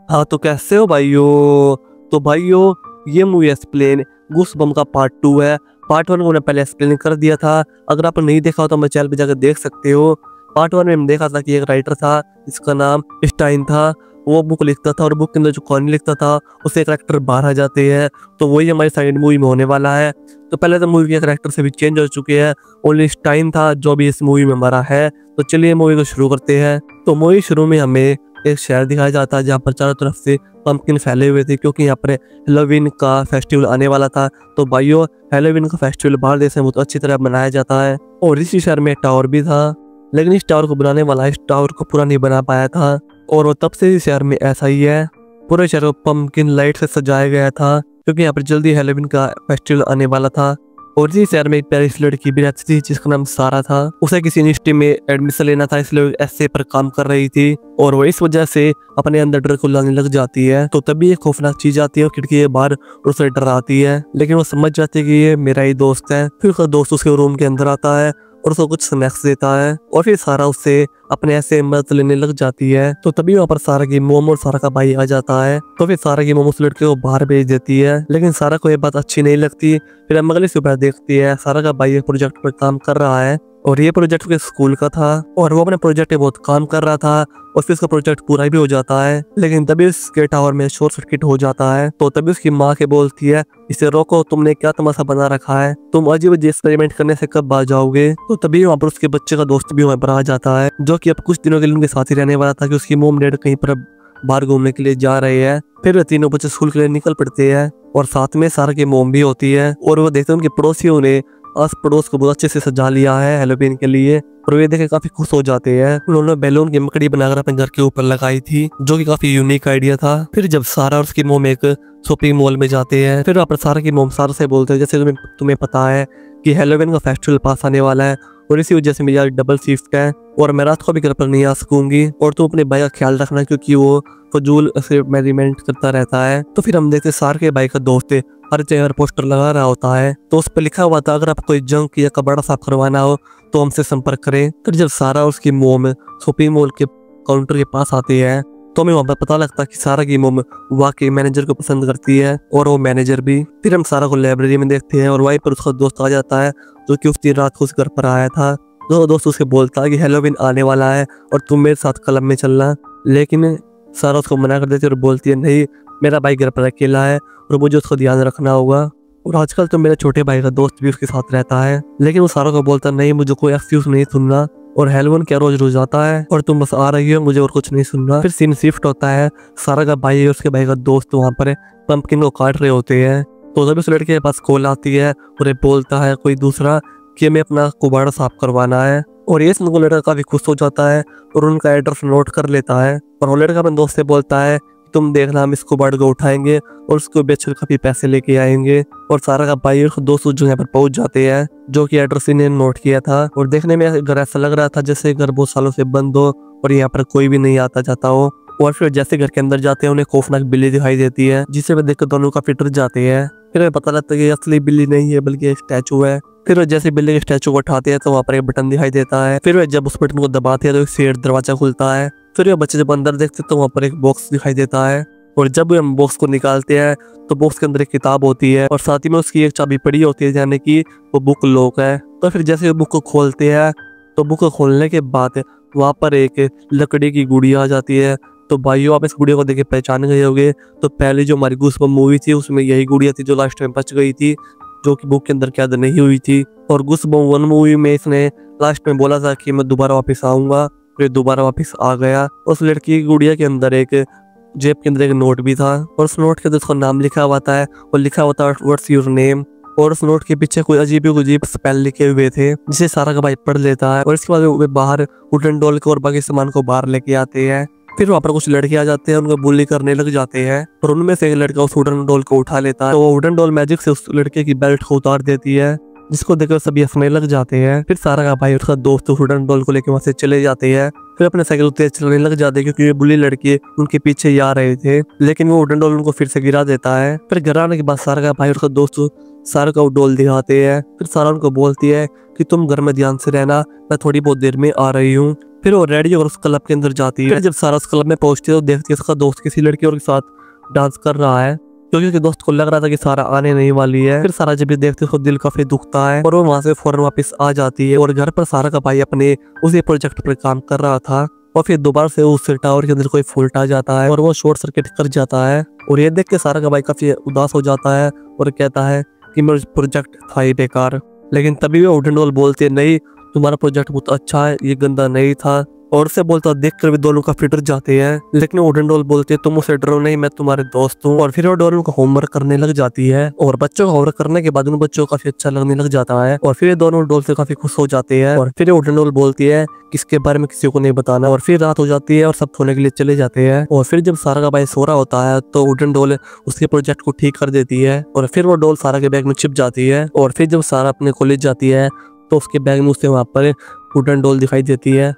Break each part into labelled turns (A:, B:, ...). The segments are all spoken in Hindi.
A: हाँ तो कैसे हो भाइयों। तो भाइयों ये मूवी एक्सप्लेन गूसबम्प का पार्ट 2 है। पार्ट 1 को मैंने पहले एक्सप्लेन कर दिया था। अगर आपने नहीं देखा हो तो मेरे चैनल पे जाकर देख सकते हो। पार्ट 1 में हमने देखा था कि एक राइटर था जिसका नाम स्टाइन था। वो बुक लिखता था और बुक के अंदर जो कहानी लिखता था उससे करैक्टर बाहर आ जाते हैं। तो वही हमारी सेकंड मूवी में होने वाला है। तो पहले तो मूवी के करैक्टर से भी चेंज हो चुके हैं। ओनली स्टाइन था जो भी इस मूवी में मरा है। तो चलिए मूवी को शुरू करते हैं। तो मूवी शुरू में हमें एक शहर दिखाया जाता है जहाँ पर चारों तरफ से पंपकिन फैले हुए थे क्योंकि यहाँ पर हेलोवीन का फेस्टिवल आने वाला था। तो भाइयों हेलोवीन का फेस्टिवल बाहर देश में बहुत अच्छी तरह मनाया जाता है और इसी शहर में एक टावर भी था, लेकिन इस टावर को बनाने वाला इस टावर को पूरा नहीं बना पाया था और वो तब से इस शहर में ऐसा ही है। पूरे शहर को पंपकिन लाइट से सजाया गया था क्योंकि यहाँ पर जल्दी हेलोवीन का फेस्टिवल आने वाला था। और इसी शहर में एक प्यारी सी लड़की भी रहती थी जिसका नाम सारा था। उसे किसी यूनिवर्सिटी में एडमिशन लेना था इसलिए ऐसे पर काम कर रही थी और वो इस वजह से अपने अंदर डर को लाने लग जाती है। तो तभी एक खौफनाक चीज आती है और खिड़की के बाहर उसे डराती है, लेकिन वो समझ जाती है कि ये मेरा ही दोस्त है। फिर उसका दोस्त उसके रूम के अंदर आता है और उसको कुछ स्नैक्स देता है और फिर सारा उससे अपने ऐसे मदद लेने लग जाती है। तो तभी वहाँ पर सारा की मोम और सारा का भाई आ जाता है। तो फिर सारा की मोम उस लड़के को बाहर भेज देती है, लेकिन सारा को ये बात अच्छी नहीं लगती। फिर हम अगली सुबह देखती है सारा का भाई एक प्रोजेक्ट पर काम कर रहा है और ये प्रोजेक्ट उसके स्कूल का था और वो अपने प्रोजेक्ट पे बहुत काम कर रहा था और फिर उसका प्रोजेक्ट पूरा भी हो जाता है। लेकिन तभी उसके टावर में शॉर्ट सर्किट हो जाता है। तो तभी उसकी माँ के बोलती है इसे रोको, तुमने क्या तमाशा बना रखा है, तुम अजीब अजीब एक्सपेरिमेंट करने से कब आ जाओगे। तो तभी वहाँ पर उसके बच्चे का दोस्त भी वहाँ पर आ जाता है जो कि अब कुछ दिनों के लिए उनके साथ ही रहने वाला था कि उसकी मोम डैड कहीं पर बाहर घूमने के लिए जा रहे हैं। फिर वे तीनों बच्चे स्कूल के लिए निकल पड़ते हैं और साथ में सारा की मोम भी होती है और वो देखते हैं उनके पड़ोसियों ने आस पड़ोस को बहुत अच्छे से सजा लिया है हेलोवीन के लिए और वे देख के काफी खुश हो जाते हैं। उन्होंने बैलून की मकड़ी बनाकर अपने घर के ऊपर लगाई थी जो कि काफी यूनिक आइडिया था। फिर जब सारा और उसकी मोम एक शॉपिंग मॉल में जाते हैं, फिर वहाँ पर सारा की मोम सारा से बोलते हैं जैसे तुम्हें पता है कि हेलोवीन का फेस्टिवल पास आने वाला है और इसी वजह से मेरी आज डबल शिफ्ट है और मैं रात को भी घर पर नहीं आ सकूंगी और तुम अपने भाई का ख्याल रखना क्योंकि वो फजूल से मेरीमेंट करता रहता है। तो फिर हम देखते सार के भाई का दोस्त हर जगह पोस्टर लगा रहा होता है तो उस पर लिखा हुआ था अगर आप कोई जंक या कबाड़ा साफ करवाना हो तो हमसे संपर्क करें। फिर जब सारा और उसकी मोम शॉपिंग मॉल के काउंटर के पास आती है तो हमें वहाँ पर पता लगता है कि सारा की मोम वाकई मैनेजर को पसंद करती है और वो मैनेजर भी। फिर हम सारा को लाइब्रेरी में देखते हैं और वहीं पर उसका दोस्त आ जाता है जो कि उस दिन रात को उस घर पर आया था। तो दोस्त उसके बोलता है कि हेलोवीन आने वाला है और तुम मेरे साथ क्लब में चलना, लेकिन सारा उसको मना कर देती है और बोलती है नहीं, मेरा भाई घर पर अकेला है और मुझे उसका ध्यान रखना होगा और आजकल तो मेरे छोटे भाई का दोस्त भी उसके साथ रहता है। लेकिन वो सारा को बोलता नहीं, मुझे कोई एक्सक्यूज नहीं सुनना और हेलोवीन क्या रोज रोज आता है और तुम बस आ रही हो, मुझे और कुछ नहीं सुनना। फिर सीन शिफ्ट होता है, सारा का भाई और उसके भाई का दोस्त वहाँ पर पंपकिन को काट रहे होते हैं। तो तभी उस लड़के के पास कॉल आती है और ये बोलता है कोई दूसरा कि हमें अपना कुबाड़ा साफ करवाना है और ये सुनकर लड़का काफी खुश हो जाता है और उनका एड्रेस नोट कर लेता है और वो लड़का अपने दोस्त से बोलता है तुम देखना हम इस कुबाड़ को उठाएंगे और उसको बेचकर काफी पैसे लेके आएंगे। और सारा का भाई और दोस्त जो यहाँ पर पहुंच जाते हैं जो कि एड्रेस इन्हें नोट किया था और देखने में घर ऐसा लग रहा था जैसे घर बहुत सालों से बंद हो और यहाँ पर कोई भी नहीं आता जाता हो। और फिर जैसे घर के अंदर जाते हैं उन्हें खौफनाक बिल्ली दिखाई देती है जिसे वे देखकर दोनों काफी डर जाते हैं। फिर हमें पता लगता है कि असली बिल्ली नहीं है बल्कि एक स्टैचू है। फिर जैसे बिल्ली के स्टैचू को उठाते हैं तो वहाँ पर एक बटन दिखाई देता है। फिर वे जब उस बटन को दबाते हैं तो एक शेड दरवाजा खुलता है। फिर वे बच्चे जब अंदर देखते तो वहाँ पर एक बॉक्स दिखाई देता है और जब हम बॉक्स को निकालते हैं तो बॉक्स के अंदर एक किताब होती है और साथ ही में उसकी एक चाबी पड़ी होती है यानी कि वो बुक लॉक है। तो फिर जैसे बुक को खोलते हैं तो बुक को खोलने के बाद वहाँ पर एक लकड़ी की गुड़िया आ जाती है। तो भाइयों आप इस गुड़िया को देख के पहचान गए होंगे, तो पहले जो हमारी गूसबम्प मूवी थी उसमें यही गुड़िया थी जो लास्ट में बच गई थी जो कि बुक के अंदर कैद नहीं हुई थी। और गूसबम्प 1 मूवी में इसने लास्ट में बोला था कि मैं दोबारा वापस आऊंगा, फिर दोबारा वापस आ गया। उस लड़की की गुड़िया के अंदर एक जेब के अंदर एक नोट भी था और उस नोट के अंदर उसका नाम लिखा हुआ था और लिखा हुआ था व्हाट्स योर नेम और उस नोट के पीछे कोई अजीब स्पेल लिखे हुए थे जिसे सारा का भाई पढ़ लेता है और इसके बाद वे बाहर वुडन डॉल को और बाकी सामान को बाहर लेके आते हैं। फिर वहाँ पर कुछ लड़के आ जाते हैं, उनको बुली करने लग जाते हैं और उनमें से एक लड़का उस वुडन डॉल को उठा लेता है तो वो वुडन डॉल मैजिक से उस लड़के की बेल्ट को उतार देती है जिसको देखकर सभी हंसने लग जाते हैं। फिर सारा का भाई और उसका दोस्त वुडन डॉल को लेकर वहाँ से चले जाते हैं। फिर अपने साइकिल तेज चलाने लग जाते हैं क्योंकि ये बुली लड़के उनके पीछे ही आ रहे थे, लेकिन वो वुडन डॉल उनको फिर से गिरा देता है। फिर घर आने के बाद सारा का भाई और उसका दोस्त सारा का वो डॉल दिखाते हैं। फिर सारा उनको बोलती है कि तुम घर में ध्यान से रहना, मैं थोड़ी बहुत देर में आ रही हूँ। फिर वो रेडी होकर उस क्लब के अंदर जाती है। फिर जब सारा उस क्लब में पहुंचती है तो देखती है उसका दोस्त किसी लड़की और के साथ डांस कर रहा है, क्योंकि उसके दोस्त को लग रहा था कि सारा आने नहीं वाली है। फिर सारा जब ये देखती है उसको दिल काफी दुखता है और वो वहां से फौरन वापस आ जाती है। और घर पर सारा का भाई अपने उसी प्रोजेक्ट पर काम कर रहा था और फिर दोबारा से उस टावर के अंदर कोई फॉल्ट आ जाता है और वो शॉर्ट सर्किट कर जाता है। और ये देख के सारा का भाई काफी उदास हो जाता है और कहता है कि मेरा प्रोजेक्ट था ही बेकार। लेकिन तभी वो उडनडोल बोलती है, नहीं तुम्हारा प्रोजेक्ट बहुत अच्छा है, ये गंदा नहीं था। और उसे बोलता देख कर भी दोनों काफी डर जाते हैं, लेकिन उडनडोल बोलते हैं तुम मुझसे डरो नहीं, मैं तुम्हारे दोस्त हूँ। और फिर वो दोनों को होमवर्क करने लग जाती है और बच्चों को होमवर्क करने के बाद उन बच्चों को काफी अच्छा लगने लग जाता है। और फिर ये दोनों डोल से काफी खुश हो जाते हैं। और फिर उडनडोल बोलती है किसके बारे में किसी को नहीं बताना। और फिर रात हो जाती है और सब सोने के लिए चले जाते हैं। और फिर जब सारा का भाई सो रहा होता है तो उडनडोल उसके प्रोजेक्ट को ठीक कर देती है और फिर वो डोल सारा के बैग में छिप जाती है। और फिर जब सारा अपने कॉलेज जाती है तो उसके बैग में उसे वहां पर उडनडोल दिखाई देती है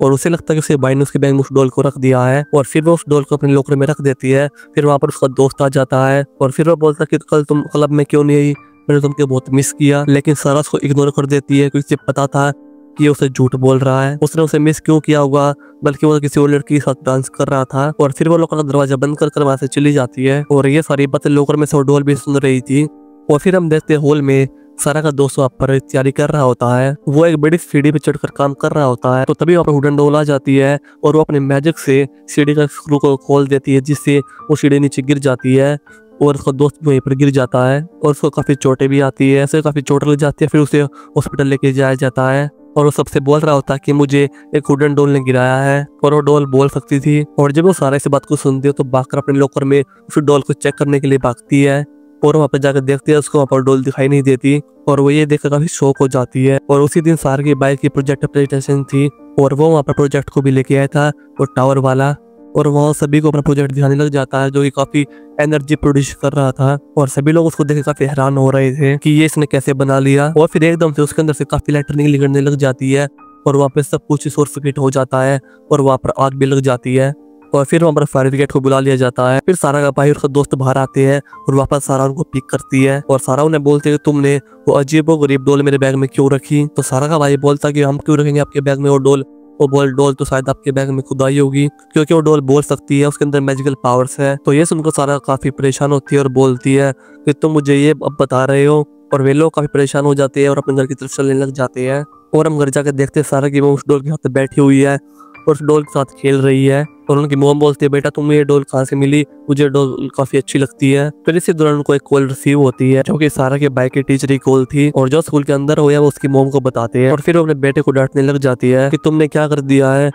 A: और उसे लगता है कि उसके भाई ने उसके बैग में उस डॉल को रख दिया है। और फिर वो उस डॉल को अपने लॉकर में रख देती है। फिर वहां पर उसका दोस्त आ जाता है और फिर वो बोलता है कि कल तुम क्लब में क्यों नहीं आई, मैंने तुमको बहुत मिस किया। लेकिन सारा उसको इग्नोर कर देती है क्योंकि उसे पता था कि उसे झूठ बोल रहा है, उसने उसे मिस क्यों किया होगा, बल्कि वो किसी और लड़की के साथ डांस कर रहा था। और फिर वो लॉकर का दरवाजा बंद कर वहां से चली जाती है। और ये सारी बातें लॉकर में से वो डॉल भी सुन रही थी। और फिर हम देखते हैं हॉल में सारा का दोस्त वहाँ पर तैयारी कर रहा होता है, वो एक बड़ी सीढ़ी पे चढ़कर काम कर रहा होता है। तो तभी वहाँ पर उडनडोल आ जाती है और वो अपने मैजिक से सीढ़ी का स्क्रू को खोल देती है, जिससे वो सीढ़ी नीचे गिर जाती है और उसका दोस्त भी वहीं पर गिर जाता है और उसको काफी चोटें भी आती है, ऐसे काफी चोट लग जाती है। फिर उसे हॉस्पिटल लेके जाया जाता है और वो सबसे बोल रहा होता है कि मुझे एक वुडन डॉल ने गिराया है। और वो डॉल बोल सकती थी। और जब वो सारा इस बात को सुनती है तो भागकर अपने लॉकर में उस डॉल को चेक करने के लिए भागती है और वहाँ पर जाकर देखती है, उसको वहाँ पर डॉल दिखाई नहीं देती और वो ये देखकर काफी शॉक हो जाती है। और उसी दिन सारा की बाइक की प्रोजेक्ट प्रेजेंटेशन थी और वो वहाँ पर प्रोजेक्ट को भी लेके आया था, वो टावर वाला। और वहाँ सभी को अपना प्रोजेक्ट दिखाने लग जाता है जो कि काफी एनर्जी प्रोड्यूस कर रहा था और सभी लोग उसको देख काफी हैरान हो रहे थे कि ये इसने कैसे बना लिया। और फिर एकदम से उसके अंदर से काफी लाइटर निकलने लग जाती है और वहाँ पे सब कुछ शॉर्ट सर्किट हो जाता है और वहाँ पर आग भी लग जाती है। और फिर वहाँ पर फायर ब्रिगेड को बुला लिया जाता है। फिर सारा का भाई और उसका दोस्त बाहर आते हैं और वापस सारा उनको पिक करती है और सारा उन्हें बोलते है तुमने वो अजीब व गरीब डोल मेरे बैग में क्यों रखी। तो सारा का भाई बोलता कि हम क्यों रखेंगे आपके बैग में वो डोल, वो डोल तो शायद आपके बैग में खुद आई होगी, क्योंकि वो डोल बोल सकती है, उसके अंदर मैजिकल पावर्स है। तो ये सुनकर सारा काफी परेशान होती है और बोलती है कि तुम मुझे ये अब बता रहे हो। और वे लोग काफी परेशान हो जाते हैं और अपने घर की तरफ चलने लग जाते हैं। और हम घर जाकर देखते हैं सारा की वो उस डोल के साथ बैठी हुई है और उस डोल के साथ खेल रही है। और उनकी मोम बोलती है बेटा तुम्हें ये डोल कहाँ से मिली, मुझे डोल काफी अच्छी लगती है। फिर इसी दौरान उनको एक कॉल रिसीव होती है जो कि सारा के भाई की टीचर की कॉल थी और जो स्कूल के अंदर हुआ वो उसकी मोम को बताते हैं। और फिर वो अपने बेटे को डांटने लग जाती है कि तुमने क्या कर दिया है।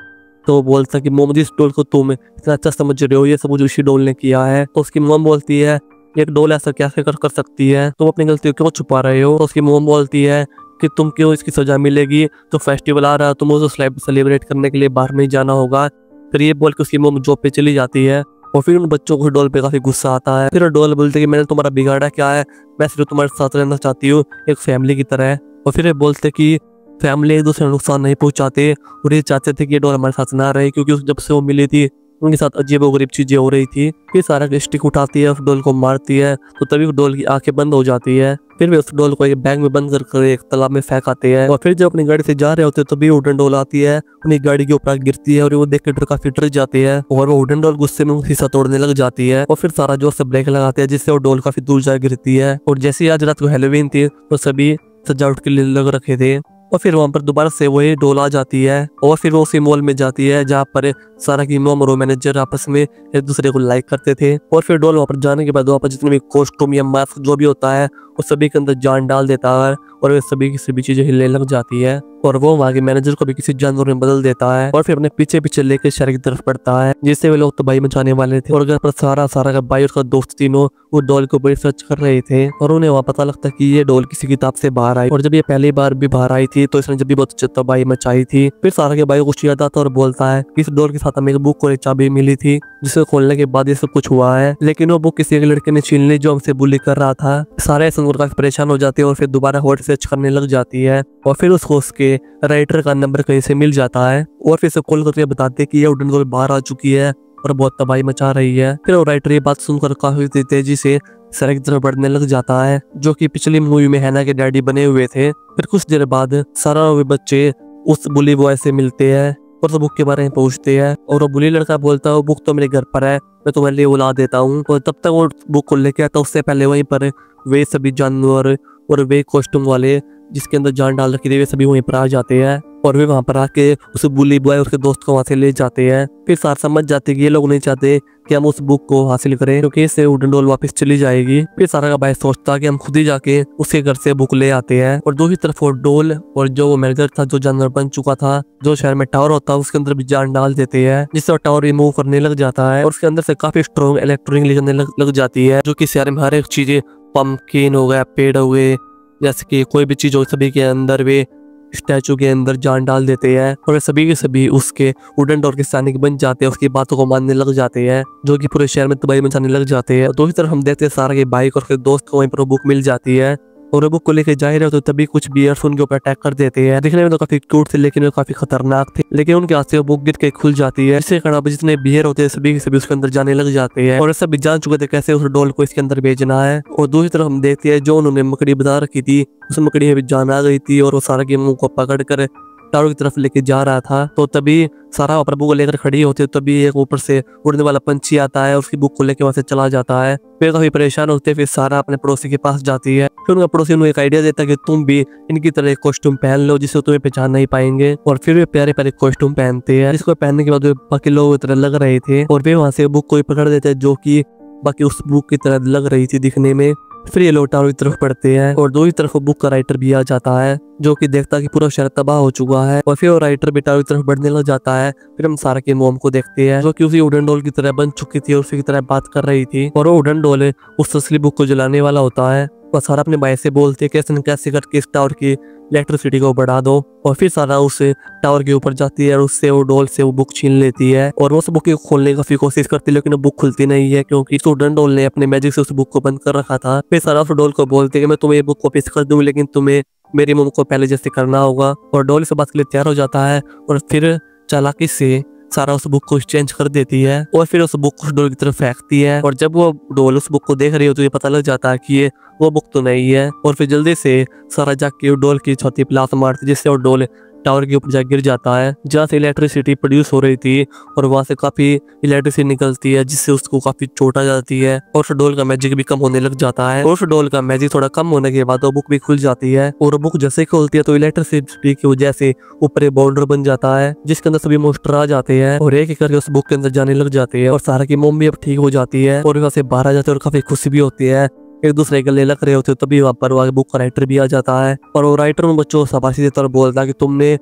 A: तो वो बोलता है कि मोम जिस डोल को तुम इतना अच्छा समझ रहे हो ये सब मुझे उसी डोल ने किया है। तो उसकी मोम बोलती है एक डोल ऐसा कैसे कर सकती है, तुम अपनी गलती क्यों छुपा रहे हो। तो उसकी मोम बोलती है कि तुम क्यों इसकी सजा मिलेगी, तो फेस्टिवल आ रहा है तुम उसे सेलिब्रेट करने के लिए बाहर नहीं जाना होगा। फिर ये बोल के उसकी मोम जॉब पे चली जाती है और फिर उन बच्चों को डोल पे काफी गुस्सा आता है। फिर डोल बोलते कि मैंने तुम्हारा बिगाड़ा क्या है, मैं सिर्फ तुम्हारे साथ रहना चाहती हूँ एक फैमिली की तरह। और फिर ये बोलते कि फैमिली एक दूसरे को नुकसान नहीं पहुंचाते और ये चाहते थे कि ये डोल हमारे साथ ना रहे, क्योंकि जब से वो मिली थी उनके साथ अजीब व गरीब चीजें हो रही थी। फिर सारा स्टिक उठाती है उस डोल को मारती है तो तभी उस डोल की आंखें बंद हो जाती है। फिर वे उस डोल को एक बैग में बंद कर एक तालाब में फेंक आते हैं। और फिर जब अपनी गाड़ी से जा रहे होते तभी वुडन डोल आती है, अपनी गाड़ी के ऊपर गिरती है और वो देख कर काफी डर जाते हैं और वो वुडन डोल गुस्से में शीशा तोड़ने लग जाती है। और फिर सारा जोर से ब्रेक लगाते हैं जिससे वो डोल काफी दूर जा गिरती है। और जैसे ही आज रात को हैलोवीन थी तो सभी सजावट के लिए लग रखे थे। और फिर वहां पर दोबारा से वही डोल आ जाती है और फिर वो उसी मॉल में जाती है जहाँ पर सारा की मोम और मैनेजर आपस में एक दूसरे को लाइक करते थे। और फिर डोल वहां पर जाने के बाद वहां पर जितने भी कॉस्ट्यूम या मास्क जो भी होता है वो सभी के अंदर जान डाल देता है और वे सभी की सभी चीजें हिलने लग जाती है। और वो वहाँ के मैनेजर को भी किसी जानवर में बदल देता है और फिर अपने पीछे पीछे लेकर शहर की तरफ बढ़ता है, जिससे वे लोग तबाही मचाने वाले थे। और घर पर सारा का भाई और उसका दोस्त तीनों वो डॉल को बड़ी सर्च कर रहे थे और उन्हें वहाँ पता लगता कि ये डॉल किसी किताब से बाहर आई और जब ये पहली बार भी बाहर आई थी तो इसने जब भी बहुत तबाही मचाई थी। फिर सारा के भाई को कुछ याद आता और बोलता है कि इस डॉल के साथ हमें एक बुक और एक चाबी मिली थी जिसे खोलने के बाद ये सब कुछ हुआ है, लेकिन वो बुक किसी एक लड़के ने छीन ली जो हमसे बुली कर रहा था। सारे सुनकर काफी परेशान हो जाते हैं और फिर दोबारा हॉट सर्च करने लग जाती है और फिर उसको उसके राइटर का नंबर कहीं से मिल जाता है और फिर से कॉल करके बताते कि ये वुडन डोल बाहर आ चुकी है और बहुत तबाही मचा रही है। फिर वो राइटर ये बात सुनकर काफी तेजी से सड़क की तरफ बढ़ने लग जाता है जो कि पिछली मूवी में हैना के डैडी बने हुए थे। फिर कुछ देर बाद सारा वे बच्चे उस बुली बॉय से मिलते हैं और उस बुक के बारे में पूछते हैं और वो बुली लड़का बोलता है वो बुक तो मेरे घर पर है, मैं तुम्हारे लिए वो ला देता हूँ। और तब तक वो बुक को लेके आता, उससे पहले वहीं पर वे सभी जानवर और वे कॉस्ट्यूम वाले जिसके अंदर जान डाल रखी थी वे सभी वहीं पर आ जाते हैं और वे वहां पर आके उस बुली बॉय और उसके दोस्त को वहां से ले जाते हैं। फिर सार समझ जाते कि ये लोग नहीं चाहते कि हम उस बुक को हासिल करें क्योंकि इससे वुडन डॉल वापस चली जाएगी। फिर सारा का भाई सोचता कि हम खुद ही जाके उसके घर से बुक ले आते हैं। और दूसरी तरफ वो डॉल और जो वो मैनेजर था जो जानवर बन चुका था, जो शहर में टावर होता है उसके अंदर भी जान डाल देते हैं, जिससे वो टावर रिमूव करने लग जाता है और उसके अंदर से काफी स्ट्रॉन्ग इलेक्ट्रिक निकलने लग जाती है, जो कि शहर में हर एक चीज, पम्पकिन हो गया, पेड़ हो गए, जैसे कि कोई भी चीज हो, सभी के अंदर वे स्टैचू के अंदर जान डाल देते हैं और वे सभी के सभी उसके वुडन डॉल के सैनिक बन जाते हैं, उसकी बातों को मानने लग जाते हैं, जो कि पूरे शहर में तबाही मचाने लग जाते हैं। दूसरी तरफ हम देखते हैं सारा के बाइक और उसके दोस्त को वहीं पर बुक मिल जाती है और वो बुक को लेकर जा रहे हो तो तभी कुछ बियर्स उनके ऊपर अटैक कर देते हैं। दिखने में तो काफी क्यूट थे लेकिन वो काफी खतरनाक थे, लेकिन उनके हाथ से वो बुक गिर के खुल जाती है, जिसके कारण जितने बियर होते हैं सभी के सभी उसके अंदर जाने लग जाते हैं और सभी जान चुके थे कैसे उस डॉल को इसके अंदर भेजना है। और दूसरी तरफ हम देखते हैं जो उन्होंने मकड़ी बता रखी थी उस मकड़ी में भी जान आ गई थी और वो सारा के मुंह को पकड़ कर टावर की तरफ लेके जा रहा था। तो तभी सारा प्रभु को लेकर खड़ी होती है, तभी एक ऊपर से उड़ने वाला पंछी आता है, उसकी बुक को लेकर वहां से चला जाता है। फिर काफी परेशान होते हैं, फिर सारा अपने पड़ोसी के पास जाती है। फिर उनका पड़ोसी उन्हें एक आइडिया देता है कि तुम भी इनकी तरह एक कॉस्ट्यूम पहन लो जिससे तुम्हें पहचान नहीं पाएंगे। और फिर वे प्यारे प्यारे कॉस्ट्यूम पहनते हैं, जिसको पहनने के बाद वे बाकी लोगों की तरह लग रहे थे और वे वहां से बुक को पकड़ देते हैं जो की बाकी उस बुक की तरह लग रही थी दिखने में। फिर ये लोग टावर की तरफ पढ़ते हैं और दूसरी तरफ बुक का राइटर भी आ जाता है जो कि देखता कि पूरा शहर तबाह हो चुका है और फिर वो राइटर भी टावर की तरफ बढ़ने लग जाता है। फिर हम सारा की मोम को देखते हैं जो कि उसी वुडन डॉल की तरह बन चुकी थी और उसी की तरह बात कर रही थी और वो वुडन डॉल उस असली बुक को जलाने वाला होता है। और सारा अपने भाई से बोलते है कैसे न कैसे करके इस टावर की इलेक्ट्रिसिटी को बढ़ा दो और फिर सारा उस टावर के ऊपर जाती है और उससे वो डॉल से वो बुक छीन लेती है और वो उस बुक को खोलने की काफी कोशिश करती है लेकिन वो बुक खुलती नहीं है क्योंकि वुडन डॉल ने अपने मैजिक से उस बुक को बंद कर रखा था। फिर सारा उस डॉल को बोलते है कि मैं तुम्हें ये बुक वापस कर दूंगी लेकिन तुम्हें मेरी मम्मी को पहले जैसे करना होगा और डॉल इस बात के लिए तैयार हो जाता है और फिर चालाकी से सारा उस बुक को एक्सचेंज कर देती है और फिर उस बुक को उस डॉल की तरफ फेंकती है। और जब वो डॉल उस बुक को देख रही हो तो ये पता लग जाता है कि ये वो बुक तो नहीं है और फिर जल्दी से सारा जाके डॉल की छाती पे लात मारती है जिससे वो डॉल टावर के ऊपर जाकर गिर जाता है जहाँ से इलेक्ट्रिसिटी प्रोड्यूस हो रही थी और वहां से काफी इलेक्ट्रिसिटी निकलती है जिससे उसको काफी चोट आ जाती है और उस डॉल का मैजिक भी कम होने लग जाता है। और उस डॉल का मैजिक थोड़ा कम होने के बाद वो बुक भी खुल जाती है और बुक जैसे खुलती है तो इलेक्ट्रिसिटी की वजह से ऊपर एक बाउंडर बन जाता है जिसके अंदर सभी मोस्टर आ जाते हैं और एक एक करके उस बुक के अंदर जाने लग जाते हैं और सारा की मोम भी अब ठीक हो जाती है और वहां से बाहर आ जाते हैं और काफी खुशी भी होती है, एक दूसरे गले लग रहे होते तभी वहां पर बुक का राइटर भी आ जाता है और वो राइटर उन बच्चों को शाबाशी देता और बोलता है कि तुमने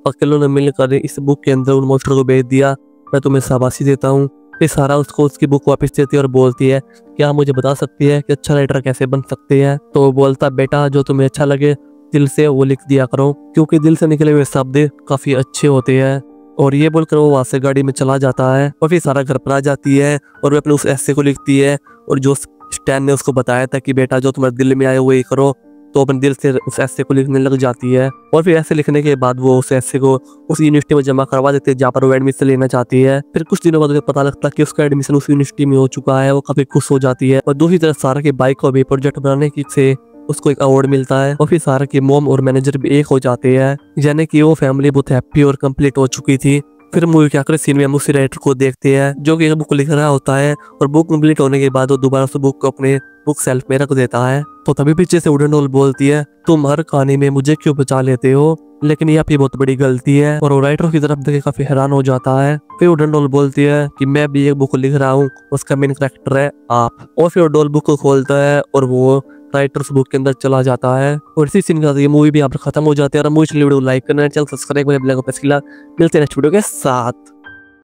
A: अकेलों ने मिलकर इस बुक के अंदर उन मोस्टर को भेज दिया, मैं तुम्हें शाबाशी देता हूँ। फिर सारा उसको उसकी बुक वापस देती है और बोलती है क्या मुझे बता सकती है कि अच्छा राइटर कैसे बन सकते हैं। तो वो बोलता बेटा जो तुम्हें अच्छा लगे दिल से वो लिख दिया करो क्योंकि दिल से निकले हुए शब्द काफी अच्छे होते हैं। और ये बोलकर वो वहां से गाड़ी में चला जाता है और फिर सारा घर पर आ जाती है और वो अपने उस ऐसे को लिखती है और जो स्टैन ने उसको बताया था कि बेटा जो तुम्हारे दिल में आए वही करो, तो अपने दिल से उस ऐसे को लिखने लग जाती है। और फिर ऐसे लिखने के बाद वो उस ऐसे को उस यूनिवर्सिटी में जमा करवा देते हैं जहाँ पर वो एडमिशन लेना चाहती है। फिर कुछ दिनों बाद उसे पता लगता है कि उसका एडमिशन उस यूनिवर्सिटी में हो चुका है, वो काफी खुश हो जाती है। और दूसरी तरफ सारा के बाइक को भी प्रोजेक्ट बनाने की से उसको एक अवार्ड मिलता है और फिर सारा के मोम और मैनेजर भी एक हो जाते हैं, यानी कि वो फैमिली बहुत हैप्पी और कंप्लीट हो चुकी थी। फिर मूवी के आखिरी सीन में हम उसी राइटर को देखते हैं जो कि एक बुक लिख रहा होता है और बुक कंप्लीट होने के बाद वो दोबारा उस बुक को अपने बुक सेल्फ में रख देता है। तो तभी पीछे से वुडन डॉल बोलती है तुम हर कहानी में मुझे क्यों बचा लेते हो, लेकिन ये आपकी बहुत बड़ी गलती है। और वो राइटर की तरफ देख काफी हैरान हो जाता है। फिर वुडन डॉल बोलती है कि मैं भी एक बुक लिख रहा हूँ, उसका मेन कैरेक्टर है आप। और फिर डॉल बुक को खोलता है और वो राइटर उस बुक के अंदर चला जाता है और इसी सीन के साथ ये मूवी भी यहाँ पर खत्म हो जाती है। और मूवी वीडियो लाइक करना, चैनल सब्सक्राइब करना, बेल आइकन प्रेस करना। मिलते हैं नेक्स्ट वीडियो के साथ।